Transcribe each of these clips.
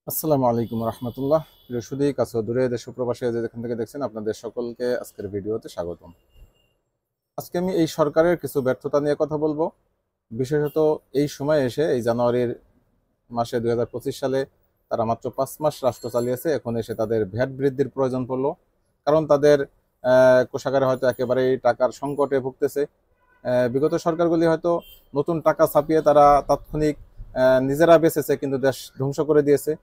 আসসালামু আলাইকুম রহমতুল্লাহ। প্রিয় সুধী, কাছে ও দূরে, দেশ ও প্রবাসে যে যেখান থেকে দেখছেন, আপনাদের সকলকে আজকের ভিডিওতে স্বাগতম। আজকে আমি এই সরকারের কিছু ব্যর্থতা নিয়ে কথা বলবো। বিশেষত এই সময় এসে, এই জানুয়ারির মাসে 2025 সালে তারা মাত্র 5 মাস রাষ্ট্র চালিয়েছে, এখন এসে তাদের ভ্যাট বৃদ্ধির প্রয়োজন পড়লো। কারণ তাদের কোষাগারে হয়তো একেবারেই টাকার সংকটে ভুগতেছে। বিগত সরকারগুলি হয়তো নতুন টাকা ছাপিয়ে তারা তাৎক্ষণিক নিজেরা বেঁচেছে, কিন্তু দেশ ধ্বংস করে দিয়েছে।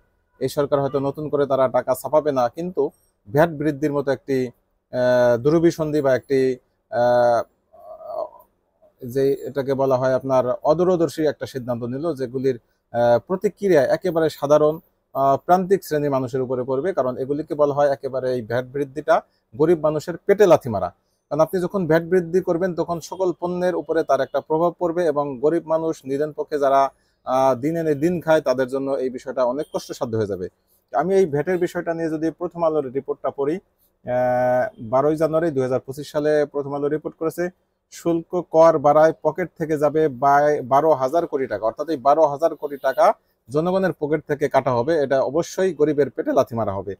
এই সরকার হয়তো নতুন করে তারা টাকা ছাপাবে না, কিন্তু ভ্যাট বৃদ্ধির মতো একটি দুরভিসন্ধি বা একটি আহ, যে এটাকে বলা হয় আপনার অদূরদর্শী একটা সিদ্ধান্ত নিল, যেগুলির প্রতিক্রিয়া একেবারে সাধারণ প্রান্তিক শ্রেণীর মানুষের উপরে পড়বে। কারণ এগুলিকে বলা হয় একেবারে, এই ভ্যাট বৃদ্ধিটা গরিব মানুষের পেটে লাথি মারা। কারণ আপনি যখন ভ্যাট বৃদ্ধি করবেন, তখন সকল পণ্যের উপরে তার একটা প্রভাব পড়বে, এবং গরিব মানুষ, নিদেন পক্ষে যারা দিন এনে দিন খায়, তাদের জন্য এই বিষয়টা অনেক কষ্টসাধ্য হয়ে যাবে। আমি এই ভ্যাটের বিষয়টা নিয়ে যদি প্রথম আলোর রিপোর্টটা পড়ি, 12ই জানুয়ারি 2025 সালে প্রথম আলো রিপোর্ট করেছে, শুল্ক কর বাড়ায় পকেট থেকে যাবে 12,000 কোটি টাকা। অর্থাৎ এই 12,000 কোটি টাকা জনগণের পকেট থেকে কাটা হবে। এটা অবশ্যই গরিবের পেটে লাথি মারা হবে।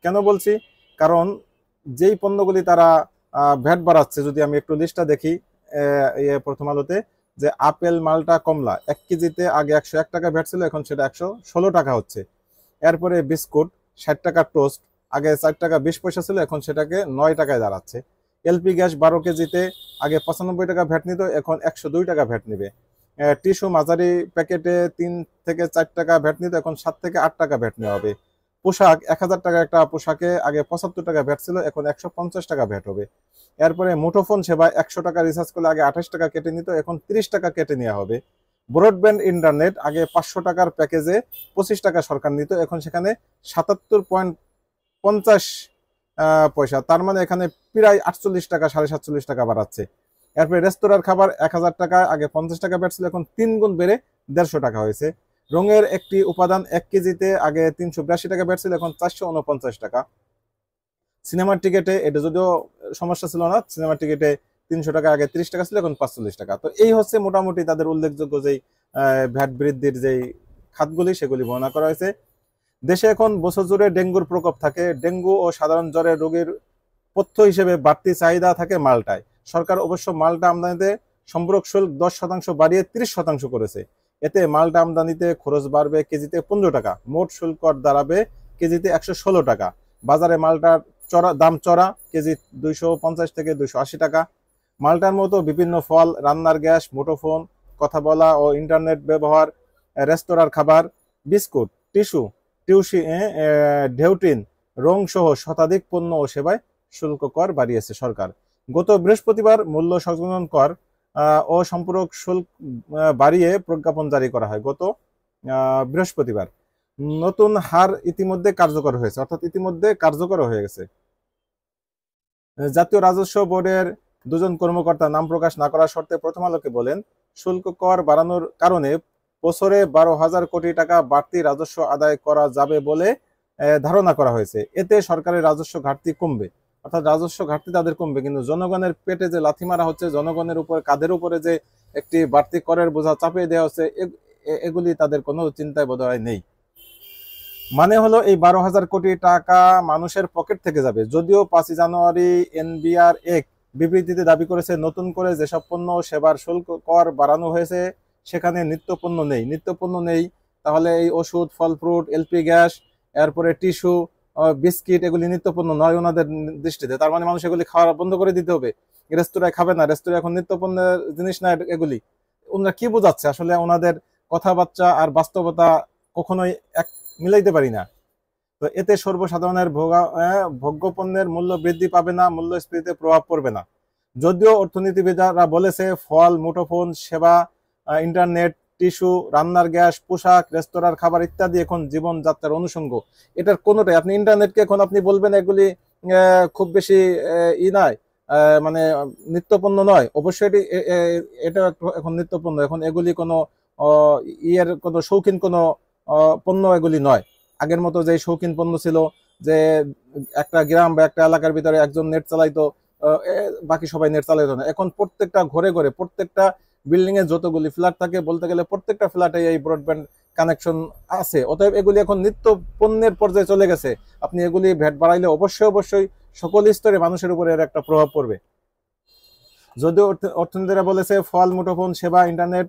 কেন বলছি? কারণ যেই পণ্যগুলি তারা ভ্যাট বাড়াচ্ছে, যদি আমি একটু লিস্টটা দেখি প্রথম আলোতে, যে আপেল, মালটা, কমলা 1 কেজিতে আগে 101 টাকা ভ্যাট ছিল, এখন সেটা 116 টাকা হচ্ছে। এরপরে বিস্কুট 60 টাকার টোস্ট, আগে 4 টাকা 20 পয়সা ছিল, এখন সেটাকে 9 টাকায় দাঁড়াচ্ছে। এলপি গ্যাস 12 কেজিতে আগে 95 টাকা ভ্যাট নিত, এখন 102 টাকা ভ্যাট নিবে। টিস্যু মাঝারি প্যাকেটে 3 থেকে 4 টাকা ভ্যাট নিত, এখন 7 থেকে 8 টাকা ভ্যাট নেওয়া হবে। পোশাক 1,000 টাকা একটা পোশাকে আগে 75 টাকা ভ্যাট ছিল, এখন 150 টাকা ভ্যাট হবে। এরপরে মুঠোফোন সেবা 100 টাকা রিচার্জ করলে আগে 28 টাকা কেটে নিত, এখন 30 টাকা কেটে নেওয়া হবে। ব্রডব্যান্ড ইন্টারনেট আগে 500 টাকার প্যাকেজে 25 টাকা সরকার নিত, এখন সেখানে 77.50 পয়সা। তার মানে এখানে প্রায় 48 টাকা, 47.5 টাকা বাড়াচ্ছে। এরপরে রেস্তোরাঁর খাবার 1,000 টাকা আগে 50 টাকা ভ্যাট ছিল, এখন 3 গুণ বেড়ে 150 টাকা হয়েছে। রঙের একটি উপাদান 1 কেজিতে আগে 382 টাকা ভ্যাট ছিল, এখন 449 টাকা। সিনেমার টিকিটে, এটা যদিও সমস্যা ছিল না, সিনেমার টিকিটে 300 টাকা আগে 30 টাকা ছিল, এখন 45 টাকা। তো এই হচ্ছে মোটামুটি তাদের উল্লেখযোগ্য যেই ভ্যাট বৃদ্ধির যেই খাতগুলি, সেগুলি বর্ণনা করা হয়েছে। দেশে এখন বছর জুড়ে ডেঙ্গুর প্রকোপ থাকে। ডেঙ্গু ও সাধারণ জ্বরের রোগীর পথ্য হিসেবে বাড়তি চাহিদা থাকে মালটায়। সরকার অবশ্য মালটা আমদানিতে সম্পূরক শুল্ক 10% বাড়িয়ে 30% করেছে। এতে মালটা আমদানিতে খরচ বাড়বে কেজিতে 15 টাকা, মোট শুল্ক দাঁড়াবে কেজিতে 116 টাকা। বাজারে মালটার দাম চড়া, কেজি 250 থেকে 280 টাকা। মালটার মতো বিভিন্ন ফল, রান্নার গ্যাস, মুঠোফোন, কথা বলা ও ইন্টারনেট ব্যবহার, রেস্তোরাঁর খাবার, বিস্কুট, টিস্যু, ঢেউটিন, রং সহ শতাধিক পণ্য ও সেবায় শুল্ক কর বাড়িয়েছে সরকার। গত বৃহস্পতিবার মূল্য সংযোজন কর ও সম্পূরক শুল্ক বাড়িয়ে প্রজ্ঞাপন জারি করা হয়। গত বৃহস্পতিবার নতুন হার ইতিমধ্যে কার্যকর হয়েছে, অর্থাৎ ইতিমধ্যে কার্যকর হয়ে গেছে। জাতীয় রাজস্ব বোর্ডের 2 জন কর্মকর্তা নাম প্রকাশ না করার শর্তে প্রথম আলোকে বলেন, শুল্ক কর বাড়ানোর কারণে বছরে 12,000 কোটি টাকা বাড়তি রাজস্ব আদায় করা যাবে বলে ধারণা করা হয়েছে। এতে সরকারের রাজস্ব ঘাটতি কমবে। অর্থাৎ রাজস্ব ঘাটতি তাদের কমবে, কিন্তু জনগণের পেটে যে লাথি মারা হচ্ছে, জনগণের উপর, কাঁধের উপরে যে একটি বাড়তি করের বোঝা চাপিয়ে দেওয়া হচ্ছে, এগুলি তাদের কোনো চিন্তায় বোধহয় নেই। মানে হলো এই 12,000 কোটি টাকা মানুষের পকেট থেকে যাবে। যদিও 5ই জানুয়ারি এনবিআর এক বিবৃতিতে দাবি করেছে, নতুন করে যেসব পণ্য ও সেবার শুল্ক কর বাড়ানো হয়েছে সেখানে নিত্যপণ্য নেই। নিত্যপণ্য নেই, তাহলে এই ওষুধ, ফল ফ্রুট, এলপি গ্যাস, এরপরে টিস্যু, বিস্কিট, এগুলি নিত্যপণ্য নয় ওনাদের দৃষ্টিতে। তার মানে মানুষ এগুলি খাওয়া বন্ধ করে দিতে হবে। রেস্তোরাঁয় খাবে না, রেস্তোরাঁ এখন নিত্যপণ্যের জিনিস না এগুলি। ওনারা কি বোঝাচ্ছে আসলে? ওনাদের কথাবার্তা আর বাস্তবতা কখনোই এক মিলাইতে পারি না। তো এতে সর্বসাধারণের ভোগ্য পণ্যের মূল্য বৃদ্ধি পাবে না, মূল্যস্ফীতিতে প্রভাব পড়বে না। যদিও অর্থনীতিবিদরা বলেছে, ফল, মুঠোফোন সেবা, ইন্টারনেট, টিস্যু, রান্নার গ্যাস, পোশাক, রেস্তোরাঁর খাবার ইত্যাদি এখন জীবনযাত্রার অনুষঙ্গ। এটার কোনোটাই, আপনি ইন্টারনেটকে এখন আপনি বলবেন এগুলি খুব বেশি নয়, মানে নিত্যপণ্য নয়। অবশ্যই এটা এখন নিত্যপণ্য। এখন এগুলি কোনো ইয়ের কোনো শৌখিন কোনো পণ্য এগুলি নয়। আগের মতো যে শৌখিন পণ্য ছিল, যে একটা গ্রাম বা একটা এলাকার ভিতরে একজন নেট চালাইতো, বাকি সবাই নেট চালাইতো না। এখন প্রত্যেকটা ঘরে ঘরে, প্রত্যেকটা বিল্ডিং এ যতগুলি ফ্ল্যাট থাকে, বলতে গেলে প্রত্যেকটা ফ্ল্যাটে এই ব্রডব্যান্ড কানেকশন আছে, অতএব এগুলি এখন নিত্য পণ্যের পর্যায়ে চলে গেছে। আপনি এগুলি ভ্যাট বাড়াইলে অবশ্যই সকল স্তরে মানুষের উপরে এর একটা প্রভাব পড়বে। যদিও অর্থনীতিরা বলেছে ফল, মুঠোফোন, সেবা, ইন্টারনেট,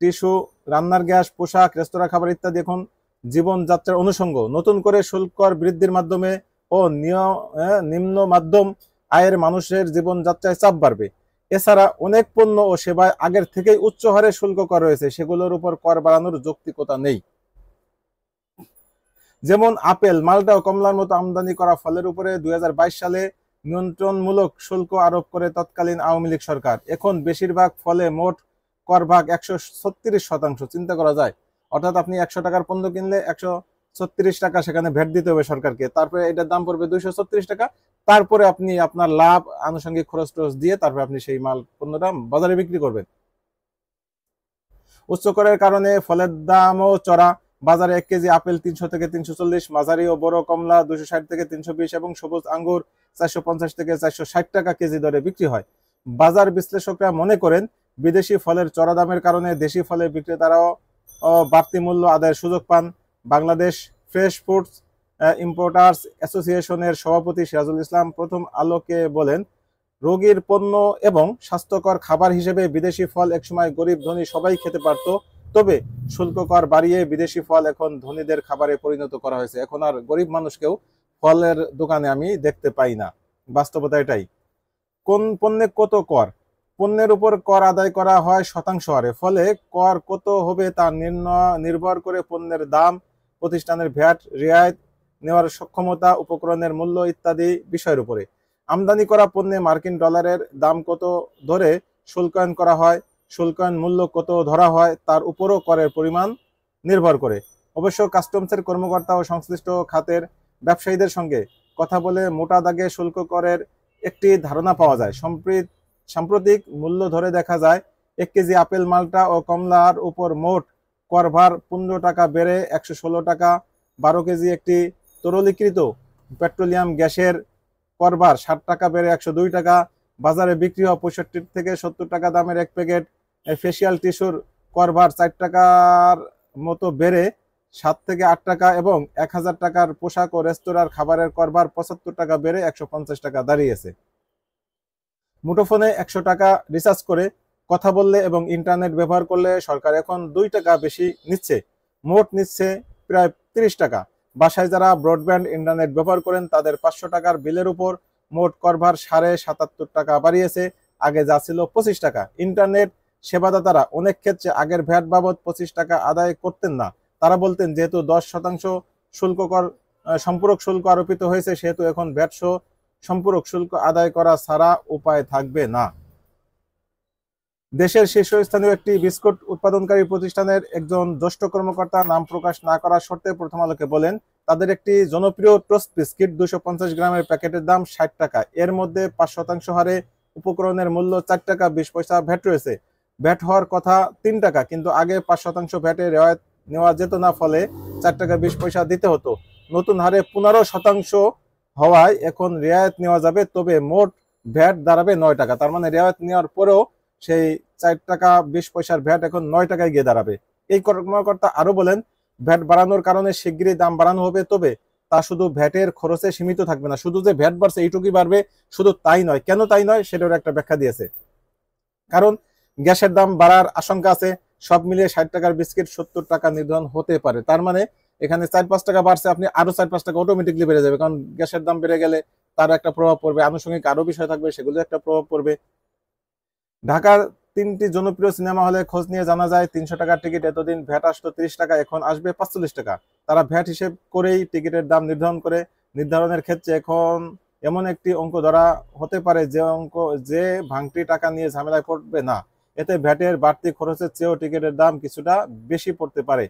টিস্যু, রান্নার গ্যাস, পোশাক, রেস্তোরাঁ খাবার ইত্যাদি এখন জীবনযাত্রার অনুষঙ্গ। নতুন করে শুল্ক কর বৃদ্ধির মাধ্যমে ও নিম্ন মাধ্যম আয়ের মানুষের জীবনযাত্রায় চাপ বাড়বে। এছাড়া অনেক পণ্য ও সেবায় আগের থেকেই উচ্চ হারে শুল্ক কর রয়েছে, সেগুলোর উপর কর বাড়ানোর যৌক্তিকতা নেই। যেমন আপেল, মাল্টা ও কমলার মতো আমদানি করা ফলের উপরে 2022 সালে নিয়ন্ত্রণমূলক শুল্ক আরোপ করে তৎকালীন আওয়ামী লীগ সরকার। এখন বেশিরভাগ ফলে মোট কর ভাগ 136%। চিন্তা করা যায়, অর্থাৎ আপনি 100 টাকার পণ্য কিনলে 136 টাকা সেখানে ভ্যাট দিতে হবে সরকারকে, তারপরে এটার দাম পড়বে 236 টাকা, তারপরে আপনি আপনার লাভ, আনুষঙ্গিক খরচ টরচ দিয়ে তারপরে আপনি সেই পণ্যটা বাজারে বিক্রি করবেন। উচ্চ করের কারণে ফলের দামও চড়া। বাজারে 1 কেজি আপেল 300 থেকে 340, মাঝারি ও বড় কমলা 260 থেকে 320 এবং সবুজ আঙ্গুর 450 থেকে 460 টাকা কেজি দরে বিক্রি হয়। বাজার বিশ্লেষকরা মনে করেন বিদেশি ফলের চড়া দামের কারণে দেশি ফলের বিক্রেতারাও বাড়তি মূল্য আদায়ের সুযোগ পান। বাংলাদেশ ফ্রেশ ফুডস ইম্পোর্টার্স অ্যাসোসিয়েশনের সভাপতি সিরাজুল ইসলাম প্রথম আলোকে বলেন, রোগীর পণ্য এবং স্বাস্থ্যকর খাবার হিসেবে বিদেশি ফল একসময় গরিব ধনী সবাই খেতে পারত, তবে শুল্ক কর বাড়িয়ে বিদেশি ফল এখন ধনীদের খাবারে পরিণত করা হয়েছে। এখন আর গরিব মানুষকেও ফলের দোকানে আমি দেখতে পাই না, বাস্তবতা এটাই। কোন পণ্যে কত কর? পণ্যের উপর কর আদায় করা হয় শতাংশ হারে, ফলে কর কত হবে তা নির্ভর করে পণ্যের দাম, প্রতিষ্ঠানের ভ্যাট রিয়ায়েত নেওয়ার সক্ষমতা, উপকরণের মূল্য ইত্যাদি বিষয়ের উপরে। আমদানি করা পণ্যে মার্কিন ডলারের দাম কত ধরে শুল্কায়ন করা হয়, শুল্কায়ন মূল্য কত ধরা হয়, তার উপরও করের পরিমাণ নির্ভর করে। অবশ্য কাস্টমসের কর্মকর্তা ও সংশ্লিষ্ট খাতের ব্যবসায়ীদের সঙ্গে কথা বলে মোটা দাগে শুল্ক করের একটি ধারণা পাওয়া যায়। সাম্প্রতিক মূল্য ধরে দেখা যায় 1 কেজি আপেল, মাল্টা ও কমলার উপর মোট করভার 15 টাকা বেড়ে 116 টাকা। 12 কেজি একটি তরলীকৃত পেট্রোলিয়াম গ্যাসের করভার 60 টাকা বেড়ে 102 টাকা। বাজারে বিক্রি হওয়া 65 থেকে 70 টাকা দামের এক প্যাকেট ফেসিয়াল টিস্যুর করভার 4 টাকার মতো বেড়ে 7 থেকে 8 টাকা এবং 1000 টাকার পোশাক ও রেস্তোরাঁর খাবারের করভার 75 টাকা বেড়ে 150 টাকা দাঁড়িয়েছে। মুঠোফোনে 100 টাকা রিচার্জ করে কথা বললে এবং ইন্টারনেট ব্যবহার করলে সরকার এখন 2 টাকা বেশি নিচ্ছে, মোট নিচ্ছে প্রায় 30 টাকা। বাসায় যারা ব্রডব্যান্ড ইন্টারনেট ব্যবহার করেন তাদের 500 টাকার বিলের উপর মোট করভার 77.5 টাকা বাড়িয়েছে, আগে যা ছিল 25 টাকা। ইন্টারনেট সেবাদাতারা অনেক ক্ষেত্রে আগের ভ্যাট বাবদ 25 টাকা আদায় করতেন না। তারা বলতেন যেহেতু 10% শুল্ক কর সম্পূরক শুল্ক আরোপিত হয়েছে, সেহেতু এখন ভ্যাট সহ সম্পূরক শুল্ক আদায় করা ছাড়া উপায় থাকবে না। দেশের শীর্ষস্থানীয় একটি বিস্কুট উৎপাদনকারী প্রতিষ্ঠানের একজন জ্যেষ্ঠ কর্মকর্তা নাম প্রকাশ না করার শর্তে প্রথম আলোকে বলেন, তাদের একটি জনপ্রিয় টোস্ট বিস্কিট 250 গ্রামের প্যাকেটের দাম 60 টাকা। এর মধ্যে 5% হারে উপকরণের মূল্য 4 টাকা 20 পয়সা ভ্যাট রয়েছে। ভ্যাট হওয়ার কথা 3 টাকা, কিন্তু আগে 5% ভ্যাটে রেওয়ায়ত নেওয়া যেত না, ফলে 4 টাকা 20 পয়সা দিতে হতো। নতুন হারে 15% হওয়ায় এখন রেওয়ায়ত নেওয়া যাবে, তবে মোট ভ্যাট দাঁড়াবে 9 টাকা। তার মানে রেওয়ায়ত নেওয়ার পরেও সেই 4 টাকা 20 পয়সার ভ্যাট এখন 9 টাকায় গিয়ে দাঁড়াবে। এই কর্মকর্তা আরো বলেন, ভ্যাট বাড়ানোর কারণে শিগগিরই দাম বাড়ানো হবে, তবে তা শুধু ভ্যাটের খরচে সীমিত থাকবে না। শুধু যে ভ্যাট বাড়ছে এইটুকুই বাড়বে শুধু তাই নয়। কেন তাই নয় সেটার একটা ব্যাখ্যা দিয়েছে। কারণ গ্যাসের দাম বাড়ার আশঙ্কা আছে। সব মিলিয়ে 60 টাকার বিস্কিট 70 টাকা নির্ধারণ হতে পারে। তার মানে এখানে 4-5 টাকা বাড়ছে, আপনি আরো 4-5 টাকা অটোমেটিকলি বেড়ে যাবে, কারণ গ্যাসের দাম বেড়ে গেলে তার একটা প্রভাব পড়বে, আনুষঙ্গিক আরো বিষয় থাকবে, সেগুলো একটা প্রভাব পড়বে। ঢাকার 3টি জনপ্রিয় সিনেমা হলে খোঁজ নিয়ে জানা যায় 300 টাকার টিকিট এতদিন ভ্যাট আসতো 30 টাকা, এখন আসবে 45 টাকা। তারা ভ্যাট হিসেব করেই টিকিটের দাম নির্ধারণ করে। নির্ধারণের ক্ষেত্রে এখন এমন একটি অঙ্ক ধরা হতে পারে যে ভাঙতি টাকা নিয়ে ঝামেলায় পড়বে না। এতে ভ্যাটের বাড়তি খরচের চেয়েও টিকিটের দাম কিছুটা বেশি পড়তে পারে।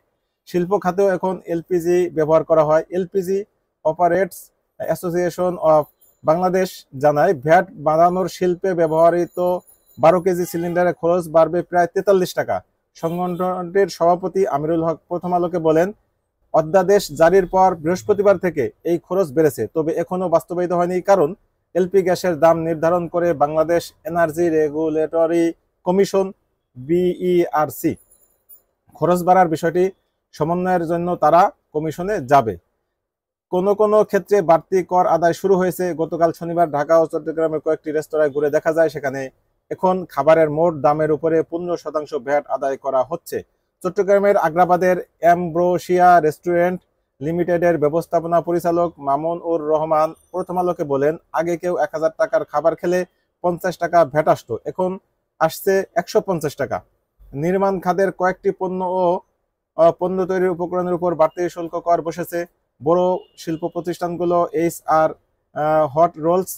শিল্প খাতেও এখন এলপিজি ব্যবহার করা হয়। LPG operates association of Bangladesh জানায়, ভ্যাট বাড়ানোর শিল্পে ব্যবহৃত 12 কেজি সিলিন্ডারের খরচ বাড়বে প্রায় 43 টাকা। সংগঠনটির সভাপতি আমিরুল হক প্রথম আলোকে বলেন, অধ্যাদেশ জারির পর বৃহস্পতিবার থেকে এই খরচ বেড়েছে, তবে এখনো বাস্তবায়িত হয়নি, কারণ এলপি গ্যাসের দাম নির্ধারণ করে Bangladesh energy regulatory commission BERC. খরচ বাড়ার বিষয়টি সমন্বয়ের জন্য তারা কমিশনে যাবে। কোনো কোনো ক্ষেত্রে বাড়তি কর আদায় শুরু হয়েছে। গতকাল শনিবার ঢাকা ও চট্টগ্রামের কয়েকটি রেস্তোরাঁয় ঘুরে দেখা যায় সেখানে এখন খাবারের মোট দামের উপরে 15% ভ্যাট আদায় করা হচ্ছে। চট্টগ্রামের আগ্রাবাদের অ্যাম্ব্রোসিয়া রেস্টুরেন্ট লিমিটেডের ব্যবস্থাপনা পরিচালক মামুনুর রহমান প্রথম আলোকে বলেন, আগে কেউ 1000 টাকার খাবার খেলে 50 টাকা ভ্যাট আসতো, এখন আসছে 150 টাকা। নির্মাণ খাতের কয়েকটি পণ্য ও পণ্য তৈরির উপকরণের উপর বাড়তি শুল্ক কর বসেছে। বড় শিল্প প্রতিষ্ঠানগুলো আর হট রোলস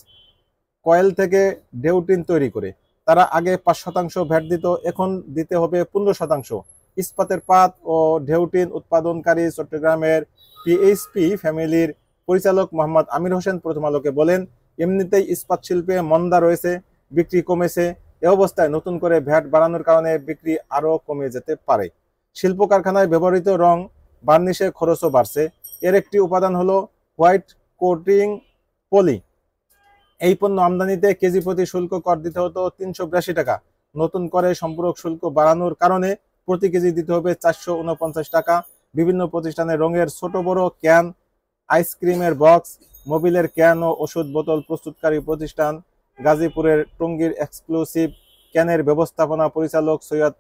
কয়েল থেকে ডেউটিন তৈরি করে। তারা আগে 5% ভ্যাট দিত, এখন দিতে হবে 15%। ইস্পাতের পাত ও ডেউটিন উৎপাদনকারী চট্টগ্রামের পিএইচপি ফ্যামিলির পরিচালক মোহাম্মদ আমির হোসেন প্রথম আলোকে বলেন, এমনিতেই ইস্পাত শিল্পে মন্দা রয়েছে, বিক্রি কমেছে। এ অবস্থায় নতুন করে ভ্যাট বাড়ানোর কারণে বিক্রি আরও কমে যেতে পারে। শিল্প কারখানায় ব্যবহৃত রং বার্নিশের খরচও বাড়ছে। এর একটি উপাদান হলো হোয়াইট কোটিং পলি। এই পণ্য আমদানিতে কেজি প্রতি শুল্ক কর দিতে হতো 382 টাকা। নতুন করে সম্পূরক শুল্ক বাড়ানোর কারণে প্রতি কেজি দিতে হবে 449 টাকা। বিভিন্ন প্রতিষ্ঠানের রঙের ছোট বড় ক্যান, আইসক্রিমের বক্স, মোবিলের ক্যান ও ওষুধ বোতল প্রস্তুতকারী প্রতিষ্ঠান গাজীপুরের টঙ্গীর এক্সক্লুসিভ ক্যানের ব্যবস্থাপনা পরিচালক সৈয়দ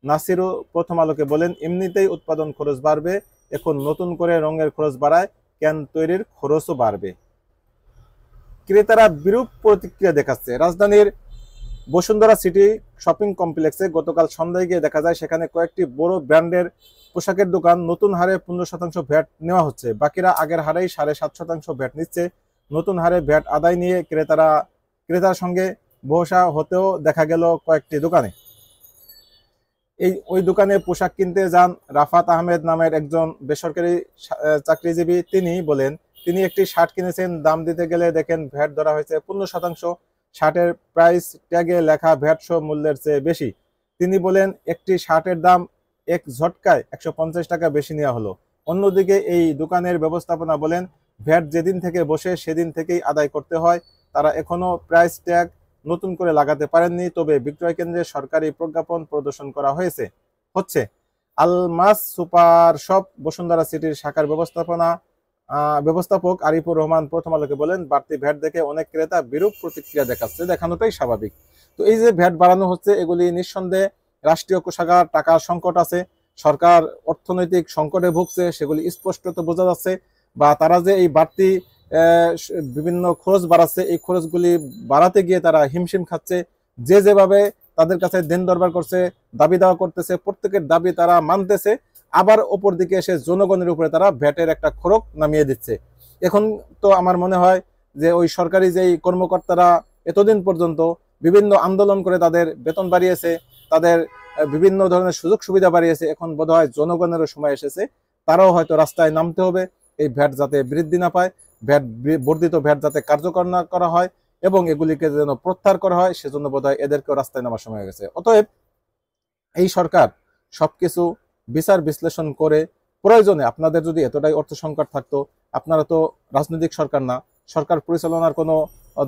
নাসিরও প্রথম আলোকে বলেন, এমনিতেই উৎপাদন খরচ বাড়বে, এখন নতুন করে রঙের খরচ বাড়ায় ক্যান তৈরির খরচও বাড়বে। ক্রেতারা বিরূপ প্রতিক্রিয়া দেখাচ্ছে। রাজধানীর বসুন্ধরা সিটি শপিং কমপ্লেক্সে গতকাল সন্ধ্যায় গিয়ে দেখা যায় সেখানে কয়েকটি বড় ব্র্যান্ডের পোশাকের দোকান নতুন হারে 15% ভ্যাট নেওয়া হচ্ছে, বাকিরা আগের হারেই 7.5% ভ্যাট নিচ্ছে। নতুন হারে ভ্যাট আদায় নিয়ে ক্রেতার সঙ্গে বহসা হতেও দেখা গেল কয়েকটি দোকানে। ওই দোকানে পোশাক কিনতে যান রাফাত আহমেদ নামের একজন বেসরকারি চাকরিজীবী। তিনি বলেন, তিনি একটি শার্ট কিনেছেন, দাম দিতে গেলে দেখেন ভ্যাট ধরা হয়েছে 15%। শার্টের প্রাইস ট্যাগে লেখা ভ্যাট সহ মূল্যের চেয়ে বেশি। তিনি বলেন, একটি শার্টের দাম এক ঝটকায় 150 টাকা বেশি নেওয়া হলো। অন্যদিকে এই দোকানের ব্যবস্থাপনা বলেন, ভ্যাট যেদিন থেকে বসে সেদিন থেকেই আদায় করতে হয়। তারা এখনো প্রাইস ট্যাগ নতুন করে লাগাতে পারেননি, তবে বিক্রয় কেন্দ্রে সরকারি প্রজ্ঞাপন প্রদর্শন করা হচ্ছে। আলমাস সুপার শপ বসুন্ধরা সিটির শাখার ব্যবস্থাপক আরিফুর রহমান প্রথম আলোকে বলেন, বাড়তি ভ্যাট দেখে অনেক ক্রেতা বিরূপ প্রতিক্রিয়া দেখাচ্ছে, দেখানোটাই স্বাভাবিক। তো এই যে ভ্যাট বাড়ানো হচ্ছে, এগুলি নিঃসন্দেহে রাষ্ট্রীয় কোষাগার টাকার সংকট আছে, সরকার অর্থনৈতিক সংকটে ভুগছে, সেগুলি স্পষ্টত বোঝা যাচ্ছে। বা তারা যে এই বাড়তি বিভিন্ন খরচ বাড়াচ্ছে, এই খরচগুলি বাড়াতে গিয়ে তারা হিমশিম খাচ্ছে। যেভাবে তাদের কাছে দেন দরবার করছে, দাবি দাওয়া করতেছে, প্রত্যেকের দাবি তারা মানতেছে, আবার ওপর দিকে এসে জনগণের উপরে তারা ভ্যাটের একটা খোরক নামিয়ে দিচ্ছে। এখন তো আমার মনে হয় যে ওই সরকারি যেই কর্মকর্তারা এতদিন পর্যন্ত বিভিন্ন আন্দোলন করে তাদের বেতন বাড়িয়েছে, তাদের বিভিন্ন ধরনের সুযোগ সুবিধা বাড়িয়েছে, এখন বোধহয় জনগণেরও সময় এসেছে তারাও হয়তো রাস্তায় নামতে হবে, এই ভ্যাট যাতে বৃদ্ধি না পায়, বর্ধিত ভ্যাট যাতে কার্যকর না করা হয় এবং এগুলিকে যেন প্রত্যাহার করা হয়, সেজন্য বোধহয় এদেরকেও রাস্তায় নামার সময় হয়ে গেছে। অতএব এই সরকার সবকিছু বিচার বিশ্লেষণ করে প্রয়োজনে, আপনাদের যদি এতটাই অর্থ সংকট থাকতো, আপনারা তো রাজনৈতিক সরকার না, সরকার পরিচালনার কোনো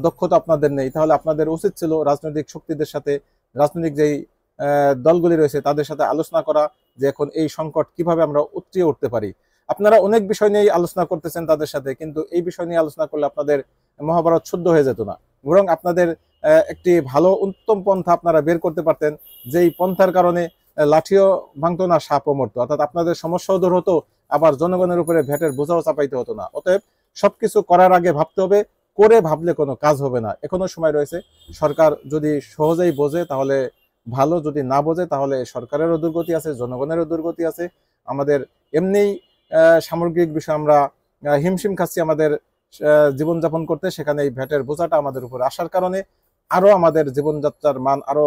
দক্ষতা আপনাদের নেই, তাহলে আপনাদের উচিত ছিল রাজনৈতিক শক্তিদের সাথে, রাজনৈতিক যেই দলগুলি রয়েছে তাদের সাথে আলোচনা করা, যে এখন এই সংকট কিভাবে আমরা উতরিয়ে উঠতে পারি। আপনারা অনেক বিষয় নিয়ে আলোচনা করতেছেন তাদের সাথে, কিন্তু এই বিষয় নিয়ে আলোচনা করলে আপনাদের মহাভারত শুদ্ধ হয়ে যেত না, বরং আপনাদের একটি ভালো উত্তম পন্থা আপনারা বের করতে পারতেন, যেই পন্থার কারণে লাঠিও ভাঙতো না, সাপও মরতো, অর্থাৎ আপনাদের সমস্যাও দূর হতো, আবার জনগণের উপরে ভ্যাটের বোঝাও চাপাইতে হতো না। অতএব সবকিছু করার আগে ভাবতে হবে, করে ভাবলে কোনো কাজ হবে না। এখনো সময় রয়েছে। সরকার যদি সহজেই বোঝে তাহলে ভালো, যদি না বোঝে তাহলে সরকারেরও দুর্গতি আছে, জনগণেরও দুর্গতি আছে। আমাদের এমনিই সামগ্রিক বিষয় আমরা হিমশিম খাচ্ছি আমাদের জীবনযাপন করতে, সেখানে এই ভ্যাটের বোঝাটা আমাদের উপর আসার কারণে আরো আমাদের জীবনযাত্রার মান আরো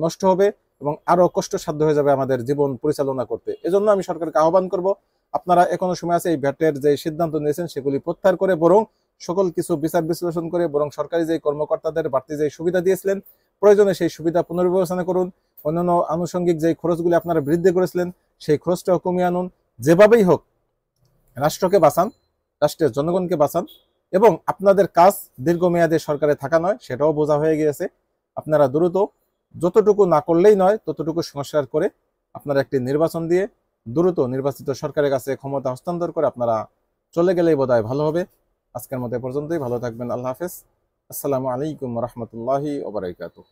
নষ্ট হবে এবং আরো কষ্টসাধ্য হয়ে যাবে আমাদের জীবন পরিচালনা করতে। এজন্য আমি সরকারকে আহ্বান করব, আপনারা এখনো সময় আছে, এই ভ্যাটের যে সিদ্ধান্ত নিয়েছেন সেগুলি প্রত্যাহার করে বরং সকল কিছু বিচার বিশ্লেষণ করে বরং সরকারি যে কর্মকর্তাদের বাড়তি যে সুবিধা দিয়েছিলেন, প্রয়োজনে সেই সুবিধা পুনর্বিবেচনা করুন। অন্যান্য আনুষঙ্গিক যে খরচগুলি আপনারা বৃদ্ধি করেছিলেন সেই খরচটাও কমিয়ে আনুন। যেভাবেই হোক রাষ্ট্রকে বাঁচান, রাষ্ট্রের জনগণকে বাঁচান এবং আপনাদের কাজ দীর্ঘমেয়াদে সরকারে থাকা নয়, সেটাও বোঝা হয়ে গিয়েছে। আপনারা দ্রুত, যতটুকু না করলেই নয় ততটুকু সংস্কার করে আপনারা একটি নির্বাচন দিয়ে দ্রুত নির্বাচিত সরকারের কাছে ক্ষমতা হস্তান্তর করে আপনারা চলে গেলেই বোধহয় ভালো হবে। আজকের মতো এ পর্যন্তই। ভালো থাকবেন। আল্লাহ হাফেজ। আসসালামু আলাইকুম রহমতুল্লাহি ওয়া বারাকাতুহু।